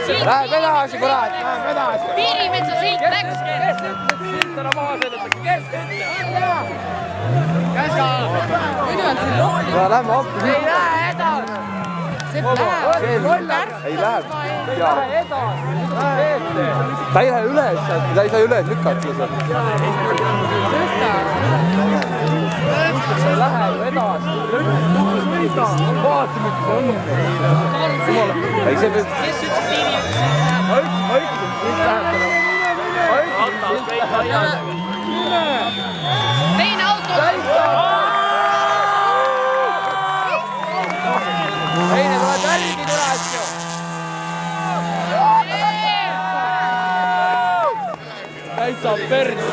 Läheb edasi, kurat, läheb edasi. Piirimetsa silt läks. Kes ütles, et silt ära maha sõidetakse? Kes ütles? Muidu on siin rohkem. Ja lähme appi. Ei lähe edasi. See läheb. Ei läheb. Lähe edasi. Ta ei lähe üles, ta ei saa üles lükata sealt. Tõsta. See ei lähe ju edasi. Vaatame, mis on. Ei, see peab... Kes ütles piirimetsa? Ma ütlesin, silt läheb täna. Teine auto. Teine tuleb järgi kurat ju. Täitsa perdi.